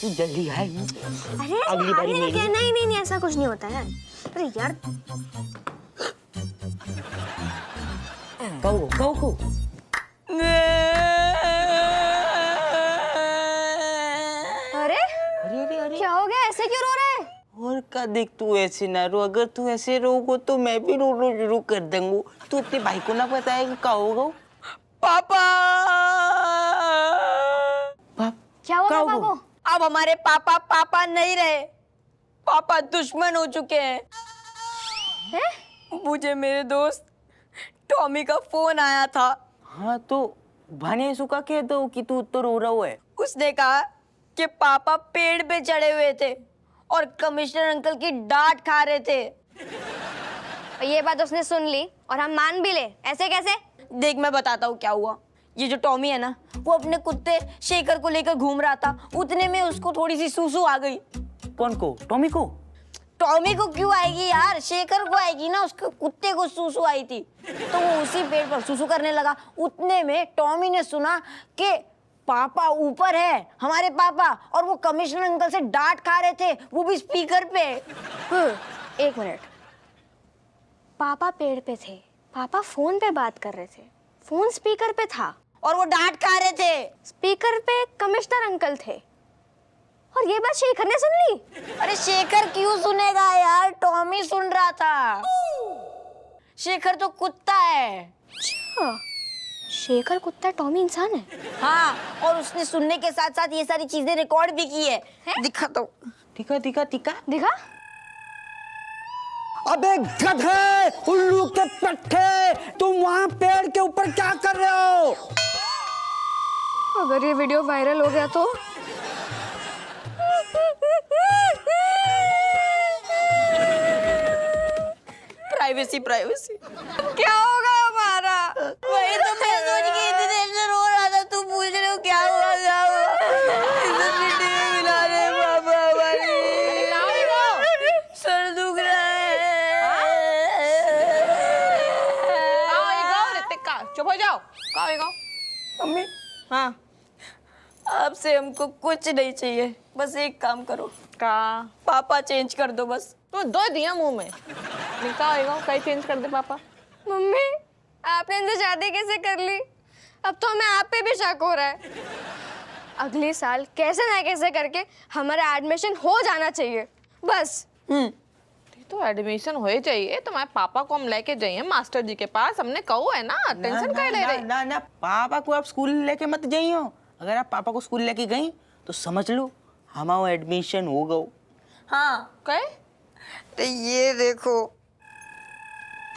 तू जल्दी आए। अरे अगली बारी मेरी। नहीं नहीं नहीं, ऐसा कुछ नहीं होता है। अरे यार कहो अरे अरे क्या हो गया, ऐसे क्यों रो रहा है? और का देख, तू ऐसे ना रो। अगर तू ऐसे रोगो तो मैं भी रो शुरू कर दूंगा। तू अपने भाई को ना बताएगा क्या होगा? पापा क्या हुआ पापा को? अब हमारे पापा पापा नहीं रहे, पापा दुश्मन हो चुके हैं। मुझे मेरे दोस्त टॉमी का फोन आया था। हाँ तो भाने सुखा कह दो कि तू तो रो रहा है। उसने कहा कि पापा पेड़ पे चढ़े हुए थे और कमिश्नर अंकल की डांट खा रहे थे। ये बात उसने सुन ली और हम मान भी ले, ऐसे कैसे? देख मैं बताता हूँ क्या हुआ। ये जो टॉमी है ना, वो अपने कुत्ते शेखर को लेकर घूम रहा था। उतने में उसको थोड़ी सी सूसू आ गई। कौन को? टॉमी को? टॉमी को क्यों आएगी यार, शेखर को आएगी ना। उसके कुत्ते को सूसू आई थी तो वो उसी पेड़ पर सूसू करने लगा। उतने में टॉमी ने सुना कि पापा ऊपर है, हमारे पापा, और वो कमिश्नर अंकल से डांट खा रहे थे, वो भी स्पीकर पे। एक मिनट, पापा पेड़ पे थे, पापा फोन पे बात कर रहे थे, फोन स्पीकर पे था और वो डांट खा रहे थे। स्पीकर पे कमिश्नर अंकल थे, और ये बात शेखर ने सुन ली। अरे शेखर क्यों सुनेगा यार, टॉमी सुन रहा था। शेखर तो कुत्ता है। अच्छा, शेखर कुत्ता, टॉमी इंसान है। हाँ, और उसने सुनने के साथ साथ ये सारी चीजें रिकॉर्ड भी की है। दिखा तो। दिखा दिखा। अबे गधे, उल्लू के पट्टे, तुम वहाँ पेड़ के ऊपर क्या कर रहे हो? अगर ये वीडियो वायरल हो गया तो? प्राइवेसी क्या होगा हमारा? वही तो मैं सोच के इतनी देर से रो रहा था। तू पूछ रहे हो क्या हुआ? इज्जत मिट्टी में मिला रहे पापा हमारी। सर दुख रहा है। चुप हो जाओ। मम्मी, हाँ, आपसे हमको कुछ नहीं चाहिए, बस एक काम करो। का पापा चेंज कर दो बस। तो दो दिया मुंह में निकालेगा, कहीं चेंज कर दे पापा। मम्मी, आपने इनसे शादी कैसे कर ली? अब तो हमें आप पे भी शक हो रहा है। अगले साल कैसे ना कैसे करके हमारा एडमिशन हो जाना चाहिए बस। तो एडमिशन हो ही चाहिए। तुम्हारे पापा को हम लेके जाइए मास्टर जी के पास, हमने कहो है ना, टेंशन काहे ले रहे? ना पापा को आप स्कूल लेके मत जाइयो। अगर आप पापा को स्कूल लेके गई तो समझ लो हमारा एडमिशन हो गया। हाँ, कहे तो ये देखो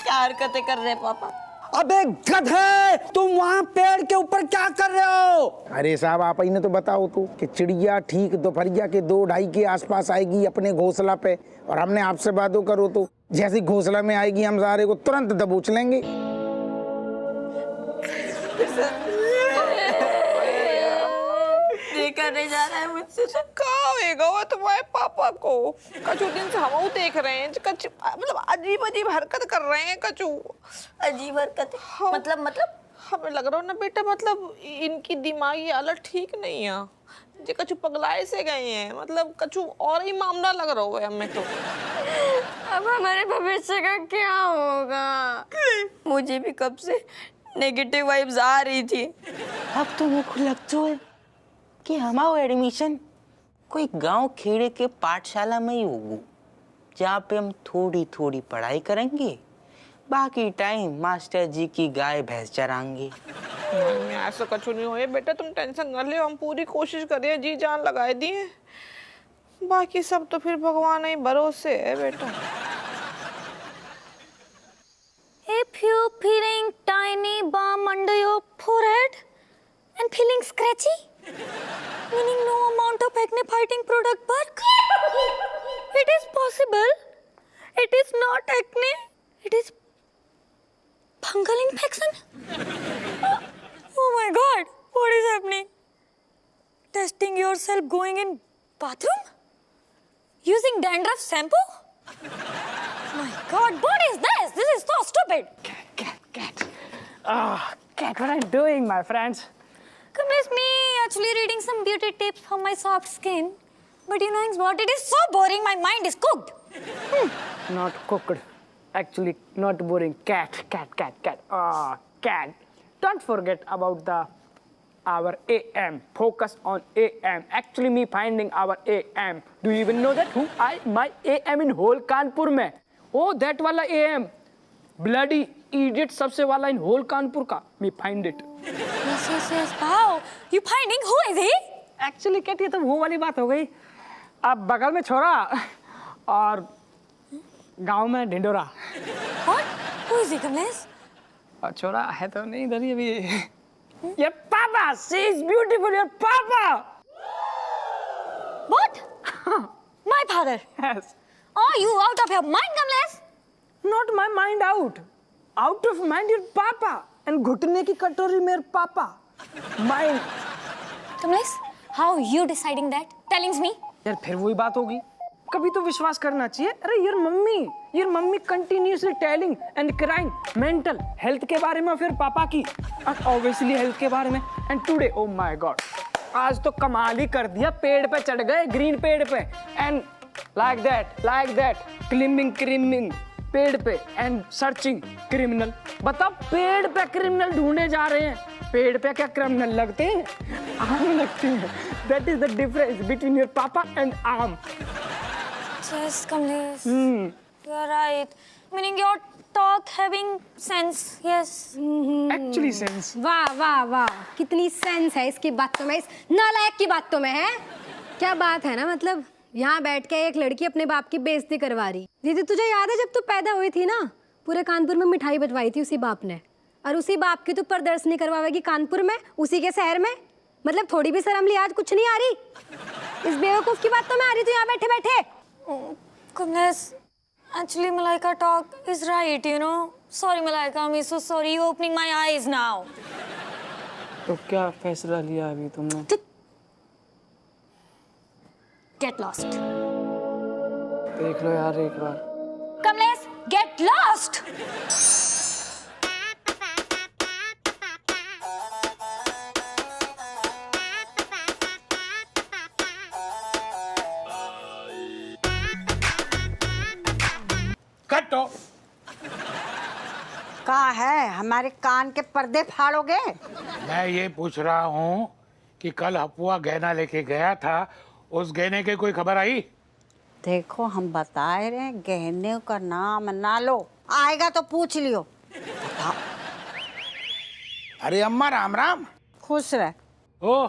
क्या हरकतें कर रहे हैं पापा। अबे गधे, तुम वहाँ पेड़ के ऊपर क्या कर रहे हो? अरे साहब, आप इन्हें तो बताओ तो कि चिड़िया ठीक दोपहरिया के 2-2:30 के आसपास आएगी अपने घोंसला पे, और हमने आपसे बातों करो तो जैसे घोंसला में आएगी हम सारे को तुरंत दबोच लेंगे। देखा नहीं जा रहा है मुझसे। कहाँ होएगा वो तुम्हारे पापा को? कछु दिन से हम देख रहे हैं, कछु मतलब अजीब हरकत कर रहे हैं। कछु अजीब हरकत। मतलब हमें लग रहा है ना बेटा, मतलब इनकी दिमागी हालत ठीक नहीं है। जे कछु पगलाए से गए हैं, मतलब कछु और ही मामला लग रहा है हमें तो। अब हमारे भविष्य का क्या होगा? मुझे भी कब से नेगेटिव वाइब्स आ रही थी। अब तो मेरे को लगता है कि हमारा एडमिशन कोई गांव खेड़े के पाठशाला में ही होगा, जहाँ पे हम थोड़ी थोड़ी पढ़ाई करेंगे, बाकी टाइम मास्टर जी की गाय भैंस चराएंगे। ऐसा कछु नहीं होए बेटा, तुम टेंशन न ले। हम पूरी कोशिश करिए, जी जान लगाए दिए, बाकी सब तो फिर भगवान ही भरोसे है बेटा। If you're feeling tiny bump under your forehead and feeling scratchy, meaning no amount of acne fighting product work, it is possible. It is not acne. It is fungal infection. Oh my God! What is happening? Testing yourself going in bathroom? Using dandruff shampoo? My God, what is this? This is so stupid. Cat. Cat, what are you doing, my friends? Come with me. Actually reading some beauty tips for my soft skin. But you know what? It is so boring. My mind is cooked. Not cooked. Actually, not boring. Cat. Ah, cat. Don't forget about our AM. Focus on AM. Actually, me finding our AM. Do you even know that who my AM in whole Kanpur में? Oh, that वाला AM. Bloody idiot सबसे वाला in whole Kanpur का. Me find it. Yes. Wow. You finding? Who is he? Actually, क्या ये तो वो वाली बात हो गई. अब बगल में छोरा और गांव में Dhindora. What? Who is he, Kamlesh? और छोरा है तो नहीं इधर ही अभी. Your papa, she is beautiful. Your papa. What? My father. Yes. Are you out of your mind, Kamlesh? Not my mind out. Out of mind your papa. And घुटने की कटोरी मेरे पापा. Mind. Kamlesh, how you deciding that? Telling me. यार फिर वही बात होगी. कभी तो विश्वास करना चाहिए. अरे your mummy continuously telling and crying mental health के बारे में और फिर पापा की obviously health के बारे में. And today, oh my God, आज तो कमाल ही कर दिया. पेड़ पे चढ़ गए, ग्रीन पेड़ पे. And like that, climbing पेड़ पे and searching criminal. बताओ पेड़ पे क्रिमिनल ढूंढने जा रहे हैं. पेड़ पे क्या क्रिमिनल लगते हैं? आम लगते हैं. That is the difference between your papa and आम. Yes, Kamlesh. You are right. Meaning your talk having sense. Yes. Actually sense. वाह कितनी सेंस है इसकी बातों में, इस नालायक की बातों में है. क्या बात है ना, मतलब यहाँ बैठ के एक लड़की अपने बाप की बेइज्जती करवा रही. दीदी तुझे याद है जब तू पैदा हुई थी ना, पूरे कानपुर में मिठाई बंटवाई थी उसी बाप ने, और उसी बाप की तू प्रदर्शनी करवाएगी कानपुर में, उसी के शहर में. मतलब थोड़ी भी शर्म लिहाज कुछ नहीं आ रही. इस बेवकूफ की बातों में आ रही तू यहाँ बैठे बैठे. Kamlesh, actually Malaika talk is right, you know. Sorry Malaika, I'm so sorry. You're opening my eyes now. तो क्या फैसला लिया अभी तुमने? Get lost. देख लो यार एक बार. Kamlesh, get lost. कटो. कहा है हमारे कान के पर्दे फाड़ोगे? मैं ये पूछ रहा हूँ कि कल हपुआ गहना लेके गया था, उस गहने की कोई खबर आई? देखो हम बता रहे हैं, गहने का नाम ना लो, आएगा तो पूछ लियो. अरे अम्मा राम राम. खुश रह. ओ,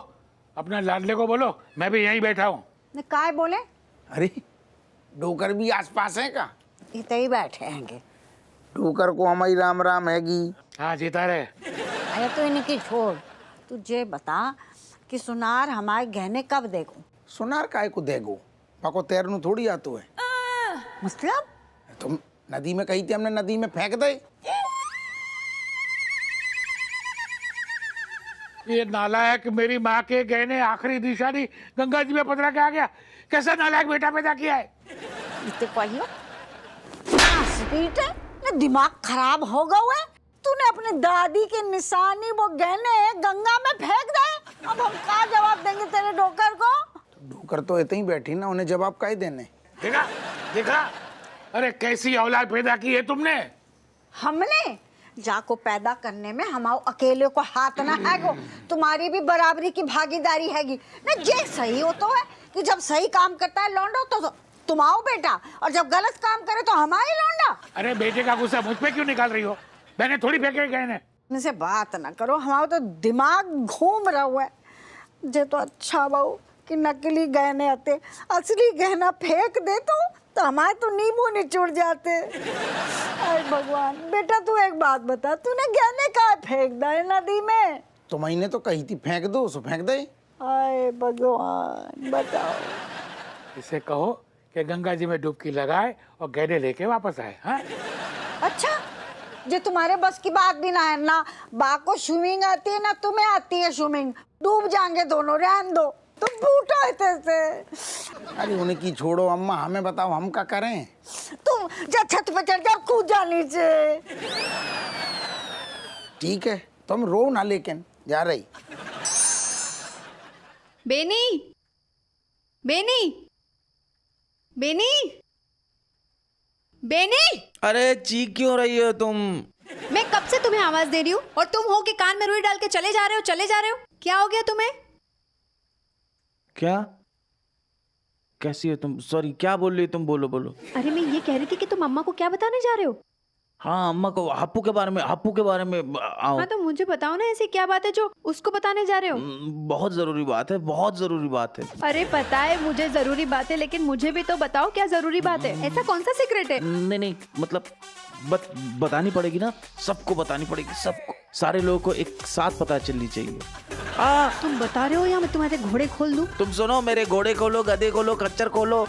अपने लाडले को बोलो, मैं भी यहीं बैठा हूँ. काय बोले? अरे डोकर भी आसपास है का? इतने ही बैठे हैंगे. डोकर को हमारी राम राम हैगी. हाँ जीता रहे. अरे तो इनकी छोड़, तुझे बता कि सुनार हमारे गहने कब देखो? सुनार काय को देगो? पाको तैरनू थोड़ी आतो है. मतलब? तुम नदी में कही थी, हमने नदी में फेंक दे. ये नालायक मेरी माँ के गहने आखिरी निशानी गंगा जी में पधरा के आ गया. कैसा नालायक बेटा पैदा किया है? इतने कहियो दिमाग खराब हो गया है. तूने अपनी दादी के निशानी वो गहने गंगा में फेंक दे. अब हम क्या जवाब देंगे तेरे डोकर को? डोकर तो इतने ही बैठी ना, उन्हें जवाब काहे देने. देखा. अरे कैसी औलाद पैदा की है तुमने? हमने जाको पैदा करने में हमारे अकेले को हाथ ना हैगो. तुम्हारी भी बराबरी की भागीदारी हैगी ना. ये सही हो तो है कि जब सही काम करता है लौंडो तो तुम आओ बेटा, और जब गलत काम करे तो हमारी लौंडा. अरे बेटे का गुस्सा मुझ पे क्यों निकाल रही हो? मैंने थोड़ी फेंके गहने. इनसे बात ना करो, हमारा तो दिमाग घूम रहा हुआ है. जे तो अच्छा बहू कि नकली गहने आते, असली गहना फेंक दे तो हमारे तो नींबू निचुड़ जाते. अरे भगवान. बेटा तू एक बात बता, तूने गहने कहाँ फेंक दे नदी में? तो मैंने तो कही थी फेंक दो, सो फेंक दे. अरे भगवान बताओ. इसे कहो कि गंगा जी में डुबकी लगाए और गहने लेके वापस आए. हाँ? अच्छा, जो तुम्हारे बस की बात भी ना है ना. बा को स्विमिंग आती है ना तुम्हें आती है स्विमिंग. डूब जाएंगे दोनों, रहन दो. तुम बूटा है. अरे उन्हें की छोड़ो अम्मा, हमें बताओ हम क्या करें. तुम जा छत पे चढ़ जाओ, कूद जा नीचे. ठीक है, तुम रो ना, लेकिन जा रही. बेनी बेनी, बेनी, अरे चीख क्यों रही हो तुम? मैं कब से तुम्हें आवाज दे रही हूँ और तुम हो कि कान में रुई डाल के चले जा रहे हो, चले जा रहे हो। क्या हो गया तुम्हें? क्या? कैसी हो तुम? सॉरी, क्या बोल रही हो तुम? बोलो बोलो। अरे मैं ये कह रही थी कि तुम अम्मा को क्या बताने जा रहे हो? हाँ, अम्मा को हप्पू के बारे में आओ। हाँ तो मुझे बताओ ना, ऐसी क्या बात है जो उसको बताने जा रहे हो? बहुत जरूरी बात है, बहुत जरूरी बात है। अरे पता है मुझे जरूरी बात है, लेकिन मुझे भी तो बताओ क्या जरूरी बात है। ऐसा कौन सा सीक्रेट है? नहीं मतलब बतानी पड़ेगी ना, सबको बतानी पड़ेगी, सबको, सारे लोगों को एक साथ पता चलनी चाहिए। तुम बता रहे हो या मैं तुम्हारे घोड़े खोल दूं? तुम सुनो, मेरे घोड़े खोलो, गधे खोलो, खच्चर खोलो,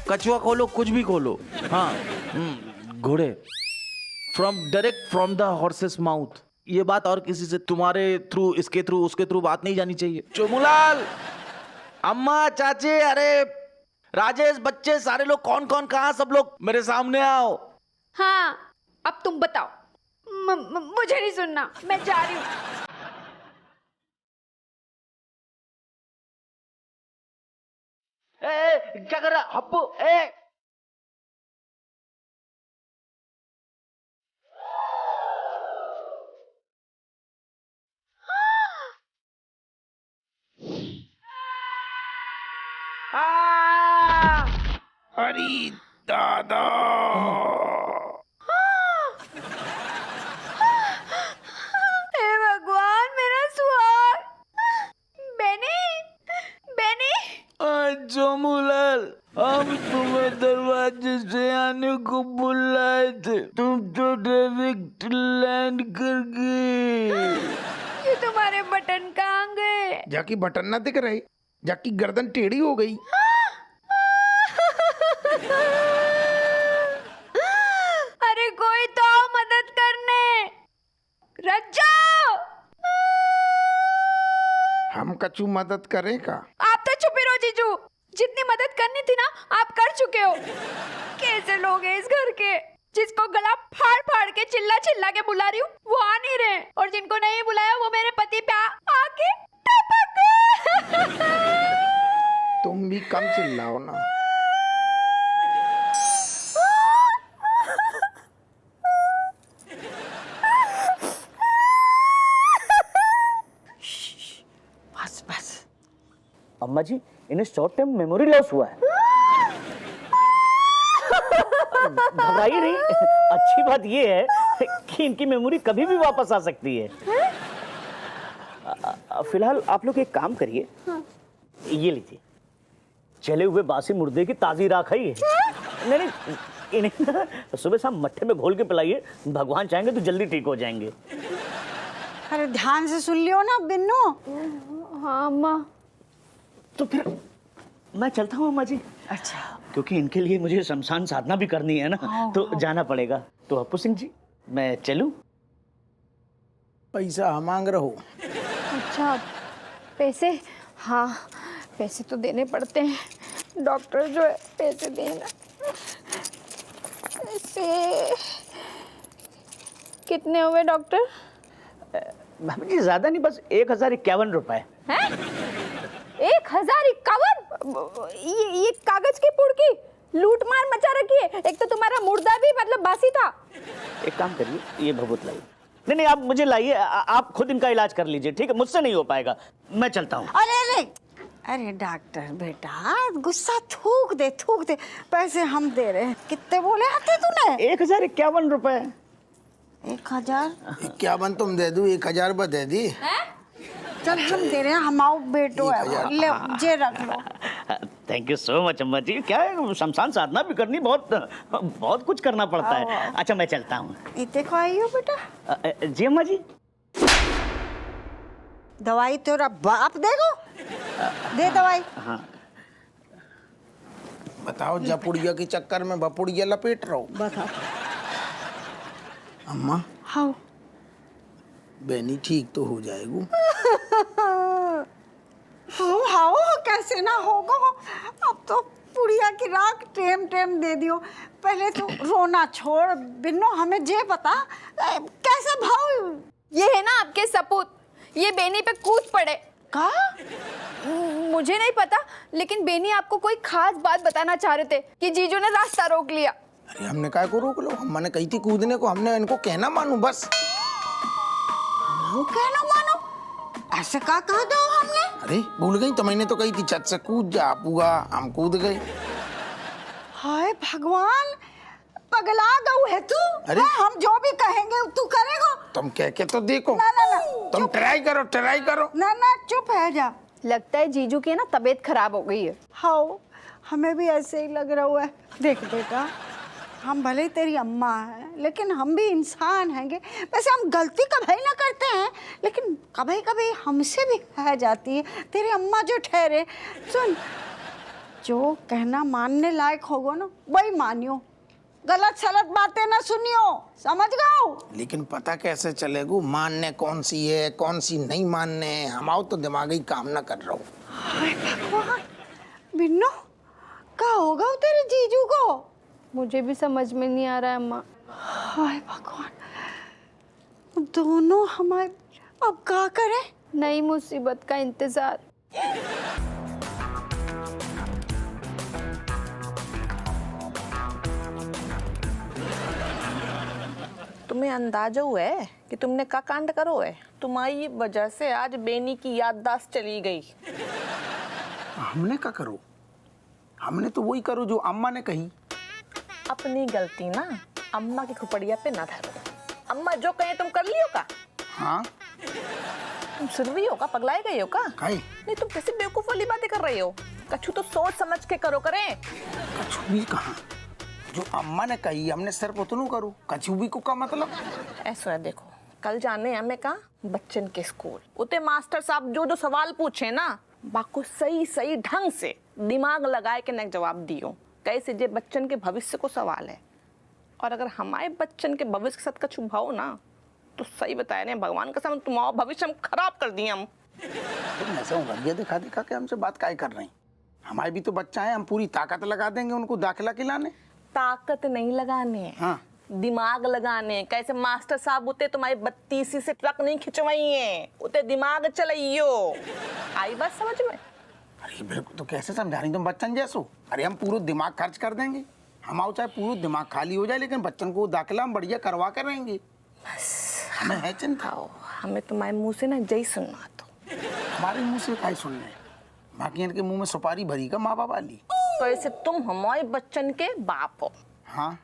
कछुआ खोलो, कुछ भी खोलो। हाँ, घोड़े direct from the horses mouth. ये बात और किसी से तुम्हारे थ्रू, इसके थ्रू, उसके थ्रू बात नहीं जानी चाहिए। चोमूलाल, अम्मा, चाचे, अरे राजेश, बच्चे, सारे लोग, कौन कौन कहाँ, सब लोग मेरे सामने आओ। हाँ, अब तुम बताओ। मुझे नहीं सुनना, मैं जा रही हूँ। क्या कर रहा हप्पू? अरे दादा, हे भगवान, मेरा सुहाग। बेनी, बेनी। चोमूलाल, हम तुम्हें दरवाजे से आने को बुलाए थे, तुम तो डायरेक्ट लैंड कर गए। ये तुम्हारे बटन कहाँ गए? जाकी बटन ना दिख रहे, जाकी गर्दन टेढ़ी हो गई। अरे कोई तो आओ मदद करने, रज्जो। हम कछु मदद करें का? आप तो छुपे रहो जीजू, जितनी मदद करनी थी ना आप कर चुके हो। कैसे लोग हैं इस घर के, जिसको गला फाड़ फाड़ के चिल्ला चिल्ला के बुला रही हूँ वो आ नहीं रहे, और जिनको नहीं बुलाया वो मेरे पति पे आके टपक गए। तुम भी कम चिल्लाओ ना। बस बस। अम्मा जी, इन्हें शॉर्ट टर्म मेमोरी लॉस हुआ है। घबराइए नहीं, अच्छी बात ये है कि इनकी मेमोरी कभी भी वापस आ सकती है। फिलहाल आप लोग एक काम करिए, ये लीजिए, जले हुए बासी मुर्दे की ताजी राख है ये। नहीं, इन्हें ना सुबह शाम मट्ठे में घोल के पिलाइए, भगवान चाहेंगे तो जल्दी ठीक हो जाएंगे। अरे ध्यान से सुन लियो ना बिन्नू। हाँ अम्मा। तो फिर मैं चलता हूँ अम्मा जी। अच्छा, क्योंकि इनके लिए मुझे शमशान साधना भी करनी है ना, तो जाना पड़ेगा। तो हप्पू सिंह जी, मैं चलूं? पैसा मांग रहो। अच्छा, पैसे? हाँ, पैसे तो देने पड़ते हैं, डॉक्टर जो है पैसे देना। पैसे कितने हुए डॉक्टर? भाभी जी ज्यादा नहीं, बस 1051 रुपए। हैं? 1051? ये कागज की पुड़की लूट मार मचा रखी है। एक तो तुम्हारा मुर्दा भी मतलब बासी था। एक काम करिए, ये भभूत लाइए। नहीं, आप मुझे लाइए, आप खुद इनका इलाज कर लीजिए, ठीक है? मुझसे नहीं हो पाएगा, मैं चलता हूँ। अरे डॉक्टर बेटा, गुस्सा थूक दे, पैसे हम दे रहे हैं। कितने बोले आते तूने? 1051 रुपए। 1051 तुम दे दू, 1000 रुपये दे दी। चल हम दे रहे हैं, हमाओ बेटो है, ले जे रख लो। थैंक यू सो मच अम्मा जी। क्या है, शमशान साधना भी करनी, बहुत कुछ करना पड़ता है। अच्छा, मैं चलता हूँ। देखो आई हो बेटा। जी अम्मा जी। दवाई तेरा बाप देगो, दे दवाई। हाँ। बताओ, जपुड़िया के चक्कर में बपुड़िया लपेट रहो। बताओ। अम्मा, हाँ, बेनी ठीक तो हो जाएगी। हाँ, कैसे ना होगा। अब तो पुड़िया की राख टेम दे दियो। पहले तो रोना छोड़ बिन्नो, हमें जे बता कैसे भाव। ये है ना आपके सपूत, ये बेनी पे कूद पड़े का? मुझे नहीं पता, लेकिन बेनी आपको कोई खास बात बताना चाह रहे थे कि जीजू ने रास्ता रोक लिया। अरे हमने काय को रोक लो, हमने कही थी कूदने को, हमने इनको कहना मानू बस। कहना मानो? ऐसे का कह दो हमने? अरे भूल गई तो, मैंने तो कही थी छत से कूद जा, पूगा हम कूद गए। हाय भगवान, पगला गऊ है तू। अरे हम जो भी कहेंगे तू करेगा। तुम कह के तो देखो। ना ना ना, तुम ट्राई करो, ट्राई करो। ना ना चुप है जा। लगता है जीजू की ना तबीयत खराब हो गई है। हाँ, हमें भी ऐसे ही लग रहा है। देख बेटा, हम भले ही तेरी अम्मा हैं, लेकिन हम भी इंसान हैंगे। वैसे हम गलती कभी ना करते हैं, लेकिन कभी कभी हमसे भी कह जाती है। तेरी अम्मा जो ठहरे, सुन, जो कहना मानने लायक होगो ना वही मानियो, गलत सलत बातें ना सुनियो, समझ गए? लेकिन पता कैसे चलेगा मानने कौन सी है कौन सी नहीं मानने? हमारा तो दिमाग ही काम ना कर रहा हूँ। हाय भगवान, बिन्नू क्या होगा तेरे जीजू को? मुझे भी समझ में नहीं आ रहा है अम्मा। हाय भगवान, दोनों हमारे अब क्या करें? नई मुसीबत का इंतजार। तुम्हें अंदाजा हुआ है कि तुमने क्या कांड करो है? तुम्हारी वजह से आज बेनी की याददाश्त चली गई। हमने क्या करो? हमने तो वही करो जो अम्मा ने कही। अपनी गलती ना अम्मा की खुपड़िया पे ना धरो। अम्मा जो कहे तुम कर लियो का? हाँ, तुम सुरवी हो का? पगलाए गए हो का? नहीं, तुम कैसी बेवकूफ वाली बातें कर रही हो? कछु तो सोच समझ के करो। करें कछु भी कहा, जो अम्मा ने कही हमने सिर्फ उतनू करो। कछु भी को का मतलब ऐसा है। देखो, कल जाने हमें का बच्चन के स्कूल उते मास्टर साहब जो सवाल पूछे ना, बाको सही सही ढंग से दिमाग लगाए के न जवाब दियो। कैसे जे बच्चन के भविष्य को सवाल है, और अगर हमारे बच्चन के भविष्य के साथ कछु भाव ना, तो सही बताया ने भगवान का सामने तुम्हारा भविष्य हम खराब कर दिए। हम तुम ऐसा उंगलियां दिखा दिखा के हमसे बात काय कर रही? हमारे भी तो बच्चा है, हम पूरी ताकत लगा देंगे उनको दाखिला खिलाने। ताकत नहीं लगाने, हाँ, दिमाग लगाने। कैसे मास्टर साहब उते तुम्हारी 32 से ट्रक नहीं खिंचवाई है, उते दिमाग चलाइयो। आई बात समझ में? अरे बिल्कुल, तो कैसे समझा रही तुम बच्चन जैसो? अरे हम पूरा दिमाग खर्च कर देंगे, हम आओ चाहे पूरा दिमाग खाली हो जाए, लेकिन बच्चन को दाखिला हम बढ़िया करवा कर रहेंगे। बस हमें है चिंता। हमें तुम्हारे मुंह से ना जय सुनना। तो हमारे मुंह से काय सुनने? बाकी इनके मुंह में सुपारी भरी का माँ बाप वाली। तो ऐसे तुम हमारे बच्चन के बाप हो। हाँ,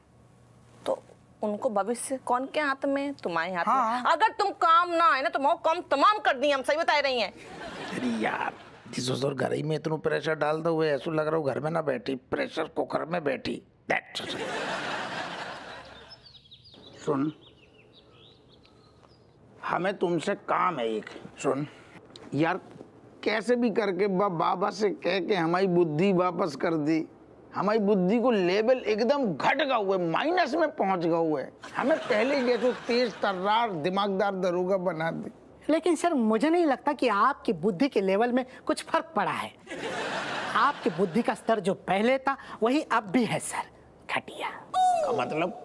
तो उनको भविष्य कौन के हाथ में? तुम्हारे हाथ हाँ। में। अगर तुम काम ना आए ना तो मैं काम तमाम कर दी। हम सही बता रही हैं। अरे यार, जिस और घर ही में इतना प्रेशर डाल दो, वो ऐसा लग रहा हो घर में ना बैठी, प्रेशर कुकर में बैठी। सुन, हमें तुमसे काम है एक। सुन यार, कैसे भी करके बाबा से कह के हमारी बुद्धि वापस कर दी। हमारी बुद्धि को लेवल एकदम घट गया हुआ है, माइनस में पहुंच गया हुआ है। हमें पहले जैसे तेज तर्रार दिमागदार दरोगा बना दी। लेकिन सर, मुझे नहीं लगता कि आपकी बुद्धि के लेवल में कुछ फर्क पड़ा है। आपकी बुद्धि का स्तर जो पहले था वही अब भी है सर, घटिया। मतलब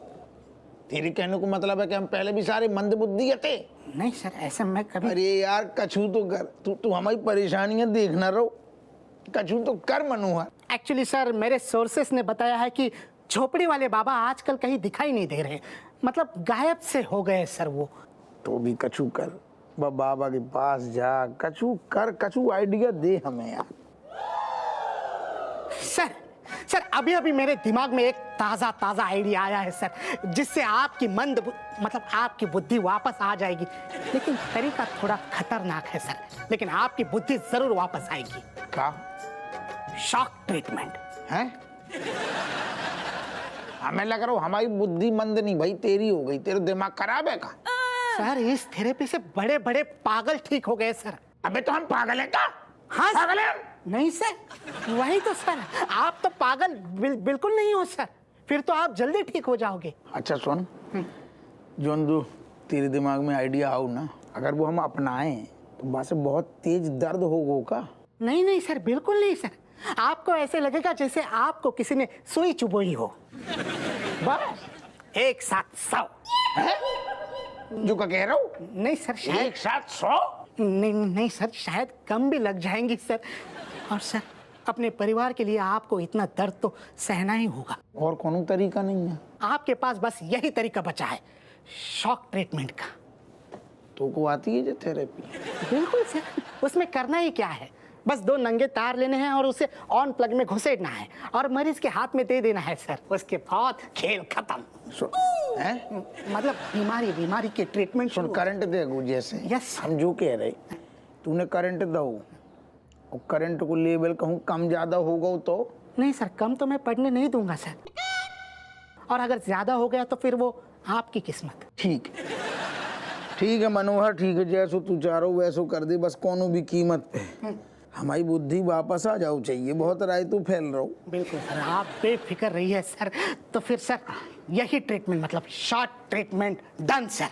तेरे कहने को मतलब है कि हम पहले भी सारे मंद बुद्धि थे? नहीं सर, ऐसा मैं कभी। अरे यार, कछु तो कर। तू हमारी परेशानियां देखना रहो, कछु तो कर मनोहर। एक्चुअली सर, मेरे सोर्सेस ने बताया है कि झोपड़ी वाले बाबा आजकल कहीं दिखाई नहीं दे रहे, मतलब गायब से हो गए सर वो। तो भी कछु कर, बाबा के पास जा, कछु कर, कछु आइडिया दे हमें यार। सर अभी अभी मेरे दिमाग में एक ताजा आइडिया आया है सर, जिससे आपकी मतलब आपकी बुद्धि वापस आ जाएगी। लेकिन तरीका थोड़ा खतरनाक है सर, लेकिन आपकी बुद्धि जरूर वापस आएगी। क्या? शॉक ट्रीटमेंट है? हमें लग रहा हो हमारी बुद्धि मंद नहीं भाई, तेरी हो गई। तेरा दिमाग खराब है का? सर, इस थेरेपी से बड़े बड़े पागल ठीक हो गए सर। अबे तो हम पागल हैं का? हाँ पागल है? नहीं सर, वही तो सर, आप तो पागल बिल्कुल नहीं हो सर, फिर तो आप जल्दी ठीक हो जाओगे। अच्छा सुन, जोंदू तेरे दिमाग में आइडिया आओ ना, अगर वो हम अपनाएं तो बात से बहुत तेज दर्द होगा का? नहीं सर, बिल्कुल नहीं सर, आपको ऐसे लगेगा जैसे आपको किसी ने सुई चुभोई हो। बस एक साथ 100। जो का कह रहा हूँ? नहीं सर, एक साथ 100? नहीं नहीं सर, शायद कम भी लग जाएंगी सर। और सर अपने परिवार के लिए आपको इतना दर्द तो सहना ही होगा। और कोनो तरीका नहीं है? आपके पास बस यही तरीका बचा है, शॉक ट्रीटमेंट का। तो को आती है जो थेरेपी? बिल्कुल सर, उसमें करना ही क्या है, बस 2 नंगे तार लेने हैं और उसे ऑन प्लग में घुसेड़ना है और मरीज के हाथ में दे देना है सर। उसके बाद खेल खत्म। मतलब बीमारी के ट्रीटमेंट। सुन, करंट देगो जैसे। यस। हम जो कह रहे, तूने करंट दो और करंट को लेवल कहूँ कम ज्यादा होगा तो? नहीं सर, कम तो मैं पढ़ने नहीं दूंगा सर, और अगर ज्यादा हो गया तो फिर वो आपकी किस्मत। ठीक है मनोहर, ठीक है, जैसो तू चाहो वैसो कर दे, बस कोनो भी कीमत पे हमारी बुद्धि वापस आ जाओ चाहिए। बहुत राय तू फैल रहा हूँ। बिल्कुल सर, आप बेफिक्र रहिए सर। तो फिर सर यही ट्रीटमेंट, मतलब शॉर्ट ट्रीटमेंट डन सर।